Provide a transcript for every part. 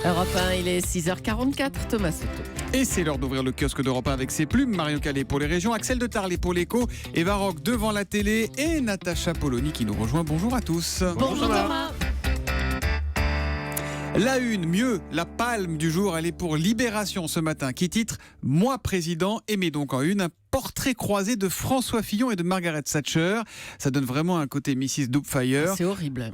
Europe 1, il est 6h44, Thomas Soto. Et c'est l'heure d'ouvrir le kiosque d'Europe 1 avec ses plumes. Marion Calais pour les régions, Axel de Tarlet pour l'écho, Eva Rock devant la télé et Natacha Polony qui nous rejoint. Bonjour à tous. Bonjour Thomas. La une, mieux, la palme du jour, elle est pour Libération ce matin, qui titre « Moi président » et met donc en une un portrait croisé de François Fillon et de Margaret Thatcher. Ça donne vraiment un côté Mrs. Doubtfire. C'est horrible,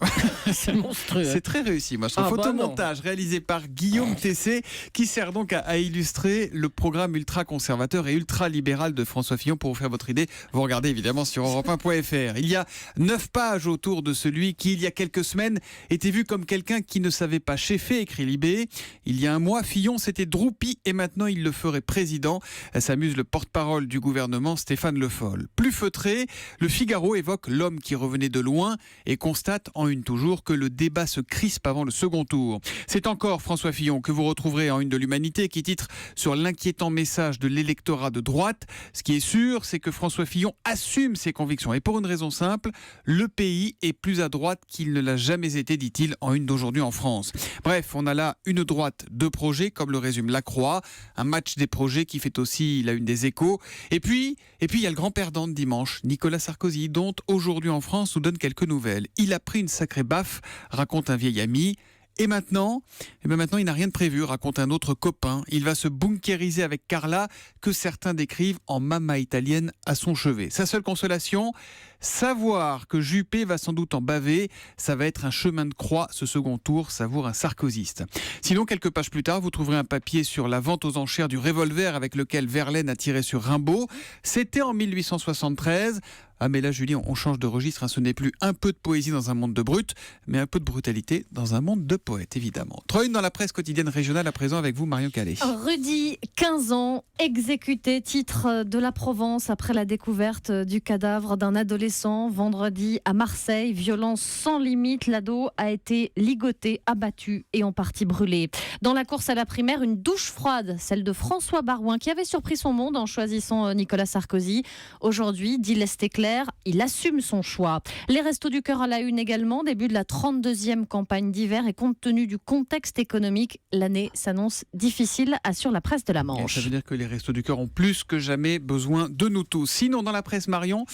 c'est monstrueux. C'est très réussi, moi. Un photomontage réalisé par Guillaume Tessé qui sert donc à illustrer le programme ultra-conservateur et ultra-libéral de François Fillon. Pour vous faire votre idée, vous regardez évidemment sur europe1.fr. Il y a 9 pages autour de celui qui, il y a quelques semaines, était vu comme quelqu'un qui ne savait pas cheffer, écrit Libé. Il y a un mois, Fillon s'était droupi et maintenant il le ferait président. S'amuse le porte-parole du gouvernement, Stéphane Le Foll. Plus feutré, le Figaro évoque l'homme qui revenait de loin et constate en une toujours que le débat se crispe avant le second tour. C'est encore François Fillon que vous retrouverez en une de l'Humanité qui titre sur l'inquiétant message de l'électorat de droite. Ce qui est sûr, c'est que François Fillon assume ses convictions et pour une raison simple, le pays est plus à droite qu'il ne l'a jamais été, dit-il, en une d'aujourd'hui en France. Bref, on a là une droite, deux projets, comme le résume La Croix, un match des projets qui fait aussi la une des Échos. Et puis, il y a le grand perdant de dimanche, Nicolas Sarkozy, dont aujourd'hui en France nous donne quelques nouvelles. Il a pris une sacrée baffe, raconte un vieil ami. Et maintenant, il n'a rien de prévu, raconte un autre copain. Il va se bunkériser avec Carla, que certains décrivent en mama italienne à son chevet. Sa seule consolation, savoir que Juppé va sans doute en baver. Ça va être un chemin de croix, ce second tour, savoure un sarkozyste. Sinon, quelques pages plus tard, vous trouverez un papier sur la vente aux enchères du revolver avec lequel Verlaine a tiré sur Rimbaud. C'était en 1873. Ah mais là Julie, on change de registre, ce n'est plus un peu de poésie dans un monde de brut, mais un peu de brutalité dans un monde de poètes, évidemment. 3 une dans la presse quotidienne régionale à présent avec vous Marion Calais. Rudy, 15 ans, exécuté, titre de la Provence après la découverte du cadavre d'un adolescent vendredi à Marseille. Violence sans limite, l'ado a été ligoté, abattu et en partie brûlé. Dans la course à la primaire, une douche froide, celle de François Barouin qui avait surpris son monde en choisissant Nicolas Sarkozy. Aujourd'hui, dit l'Est éclair, il assume son choix. Les Restos du Cœur à la une également, début de la 32e campagne d'hiver et compte tenu du contexte économique, l'année s'annonce difficile, assure la presse de la Manche. Ça veut dire que les Restos du Cœur ont plus que jamais besoin de nous tous. Sinon, dans la presse Marion,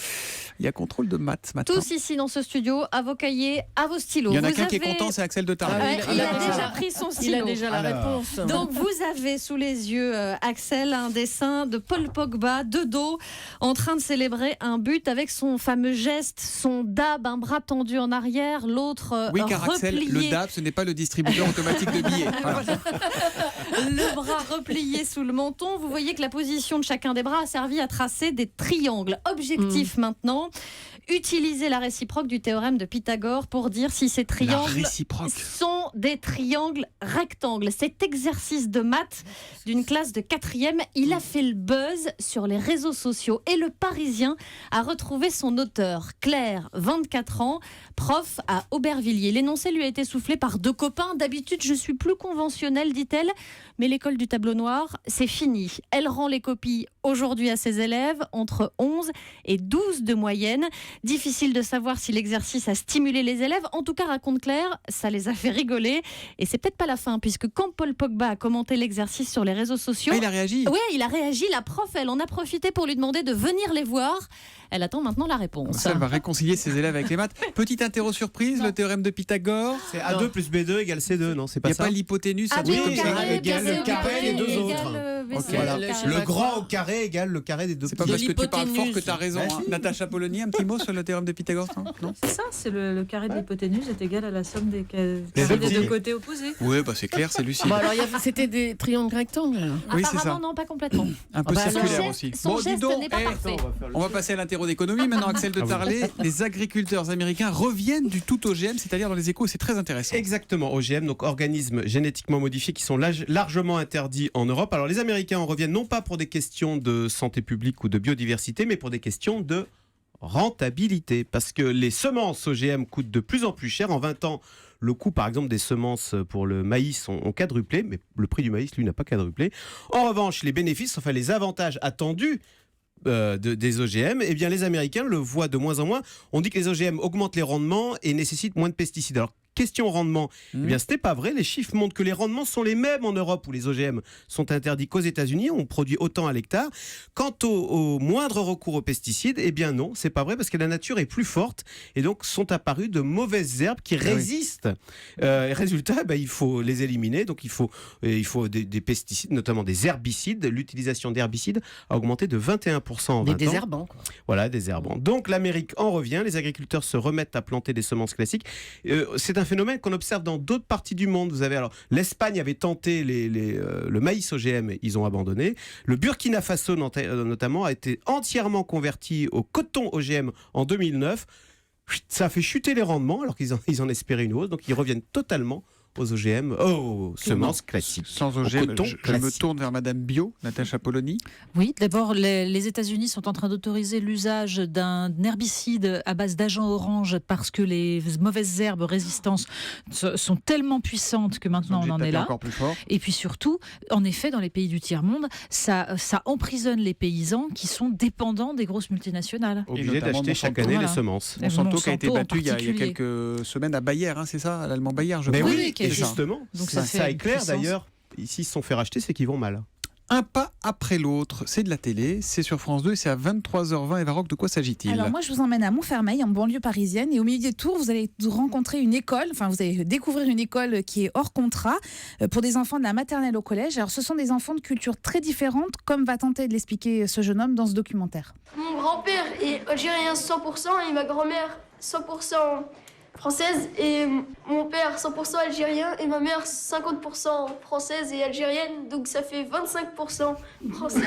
il y a contrôle de maths ce matin. Tous ici dans ce studio, à vos cahiers, à vos stylos. Il y en a qu'un qui est content, c'est Axel de Tarlet. Il a déjà pris son stylo. Il a déjà la réponse. Donc vous avez sous les yeux, Axel, un dessin de Paul Pogba de dos en train de célébrer un but avec son fameux geste, son dab, un bras tendu en arrière, l'autre oui, car replié. Axel, le dab, ce n'est pas le distributeur automatique de billets. Voilà. Le bras replié sous le menton. Vous voyez que la position de chacun des bras a servi à tracer des triangles. Objectif maintenant, utiliser la réciproque du théorème de Pythagore pour dire si ces triangles sont des triangles rectangles. Cet exercice de maths d'une classe de 4e, il a fait le buzz sur les réseaux sociaux et le Parisien a retrouvé son auteur. Claire, 24 ans, prof à Aubervilliers. L'énoncé lui a été soufflé par 2 copains. D'habitude, je suis plus conventionnelle, dit-elle, mais l'école du tableau noir, c'est fini. Elle rend les copies aujourd'hui à ses élèves, entre 11 et 12 de moyenne. Difficile de savoir si l'exercice a stimulé les élèves. En tout cas, raconte Claire, ça les a fait rigoler. Et c'est peut-être pas la fin, puisque quand Paul Pogba a commenté l'exercice sur les réseaux sociaux... Ah, il a réagi. Oui, il a réagi. La prof, elle en a profité pour lui demander de venir les voir. Elle attend maintenant la réponse. Ça, elle va réconcilier ses élèves avec les maths. Petite interro surprise, le théorème de Pythagore. C'est A2 plus B2 égale C2, non? C'est pas ça? Il n'y a pas l'hypoténuse, ça oui, comme ça. Égale le carré des deux autres. Voilà. Le grand au carré égale le carré des deux C'est pas petits. parce que tu parles fort que tu as raison. Bah, si. Natacha Polony, un petit mot sur le théorème de Pythagore, non? C'est ça, c'est le carré de l'hypoténuse est égal à la somme des carrés deux des petits. deux côtés opposés. Oui, bah c'est clair, c'est lucide. Bon, alors, c'était des triangles rectangles. Alors. Oui, c'est Apparemment, ça. non, pas complètement. Un peu Son circulaire geste- aussi. son geste n'est pas parfait. On va passer à l'interro d'économie. Maintenant, Axel de Tarlet, les agriculteurs américains reviennent du tout OGM, c'est-à-dire dans les Échos, c'est très intéressant. Exactement, OGM, donc organismes génétiquement modifiés qui sont largement interdits en Europe. Alors les Américains en reviennent non pas pour des questions de santé publique ou de biodiversité, mais pour des questions de rentabilité. Parce que les semences OGM coûtent de plus en plus cher. En 20 ans, le coût, par exemple, des semences pour le maïs ont quadruplé, mais le prix du maïs, lui, n'a pas quadruplé. En revanche, les bénéfices, enfin les avantages attendus des OGM, eh bien les Américains le voient de moins en moins. On dit que les OGM augmentent les rendements et nécessitent moins de pesticides. Alors question rendement, eh bien, ce n'est pas vrai. Les chiffres montrent que les rendements sont les mêmes en Europe où les OGM sont interdits qu'aux États-Unis. On produit autant à l'hectare. Quant au moindre recours aux pesticides, eh bien non, c'est pas vrai parce que la nature est plus forte et donc sont apparues de mauvaises herbes qui résistent. Résultat, il faut les éliminer. Donc il faut des pesticides, notamment des herbicides. L'utilisation d'herbicides a augmenté de 21% en 20 ans. Des désherbants, quoi. Voilà, désherbants. Donc l'Amérique en revient. Les agriculteurs se remettent à planter des semences classiques. C'est un phénomène qu'on observe dans d'autres parties du monde. Vous avez alors l'Espagne avait tenté le maïs OGM, ils ont abandonné. Le Burkina Faso notamment a été entièrement converti au coton OGM en 2009. Ça a fait chuter les rendements alors qu'ils en espéraient une hausse. Donc ils reviennent totalement aux OGM, aux semences classiques. Sans Au OGM, coton je me classique. tourne vers Madame Bio, Natacha Polony. Oui, d'abord, les États-Unis sont en train d'autoriser l'usage d'un herbicide à base d'agent orange parce que les mauvaises herbes résistantes sont tellement puissantes que maintenant on en est là. Encore plus fort. Et puis surtout, en effet, dans les pays du tiers-monde, ça emprisonne les paysans qui sont dépendants des grosses multinationales. Obligés notamment d'acheter chaque année Monsanto. les semences. Et Monsanto qui a été Monsanto en battu il y a particulier. quelques semaines à Bayer, hein, c'est ça, à l'allemand Bayer, je Mais crois. oui, et c'est ça. justement, Donc ça, ça fait éclaire puissance. d'ailleurs. Ici, ils se sont fait racheter, c'est qu'ils vont mal. Un pas après l'autre, c'est de la télé, c'est sur France 2 et c'est à 23h20. Eva Rock, de quoi s'agit-il? Alors moi, je vous emmène à Montfermeil, en banlieue parisienne, et au milieu des tours, vous allez rencontrer une école, enfin vous allez découvrir une école qui est hors contrat pour des enfants de la maternelle au collège. Alors ce sont des enfants de cultures très différentes, comme va tenter de l'expliquer ce jeune homme dans ce documentaire. Mon grand-père est algérien 100% et ma grand-mère 100% française et mon père 100% algérien et ma mère 50% française et algérienne, donc ça fait 25% français.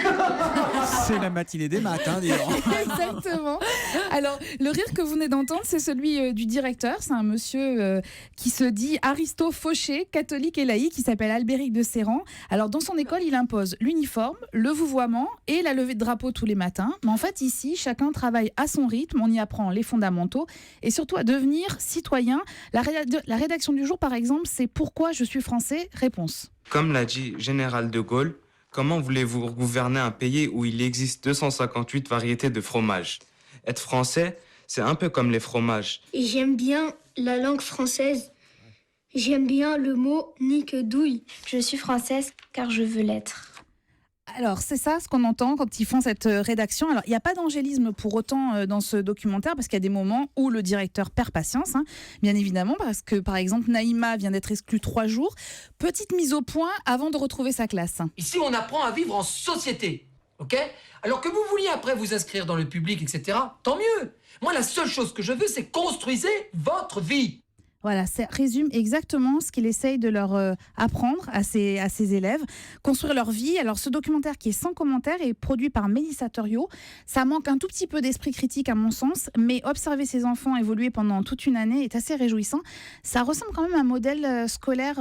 C'est la matinée des maths, hein, dis donc. Exactement. Alors, le rire que vous venez d'entendre, c'est celui du directeur. C'est un monsieur qui se dit Aristo Fauché, catholique et laïque, qui s'appelle Albéric de Serran. Alors, dans son école, il impose l'uniforme, le vouvoiement et la levée de drapeau tous les matins. Mais en fait, ici, chacun travaille à son rythme. On y apprend les fondamentaux et surtout à devenir citoyen. La rédaction du jour, par exemple, c'est Pourquoi je suis français? Réponse. Comme l'a dit Général de Gaulle, comment voulez-vous gouverner un pays où il existe 258 variétés de fromages? Être français, c'est un peu comme les fromages. Et j'aime bien la langue française. J'aime bien le mot nique-douille. Je suis française car je veux l'être. Alors, c'est ça ce qu'on entend quand ils font cette rédaction. Alors, il n'y a pas d'angélisme pour autant dans ce documentaire, parce qu'il y a des moments où le directeur perd patience, hein, bien évidemment, parce que, par exemple, Naïma vient d'être exclue 3 jours. Petite mise au point avant de retrouver sa classe. Ici, on apprend à vivre en société, ok? Alors que vous vouliez après vous inscrire dans le public, etc., tant mieux. Moi, la seule chose que je veux, c'est construisez votre vie. Voilà, ça résume exactement ce qu'il essaye de leur apprendre à ses élèves, construire leur vie. Alors, ce documentaire qui est sans commentaire est produit par Mélissa Thuriot. Ça manque un tout petit peu d'esprit critique à mon sens, mais observer ces enfants évoluer pendant toute une année est assez réjouissant. Ça ressemble quand même à un modèle scolaire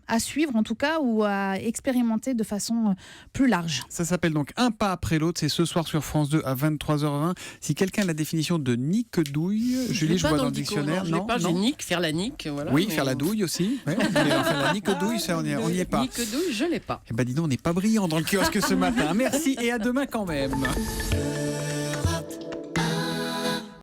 à suivre, en tout cas, ou à expérimenter de façon plus large. Ça s'appelle donc Un pas après l'autre, c'est ce soir sur France 2 à 23h20. Si quelqu'un a la définition de nique-douille, Julie, je vois dans le dictionnaire. Non, pas, j'ai nique, faire la nique, voilà. Oui, mais faire la douille aussi. Ouais, mais faire la nique-douille, ça, on n'y est pas. Nique-douille, je l'ai pas. Eh ben dis donc, on n'est pas brillant dans le kiosque ce matin. Merci et à demain quand même.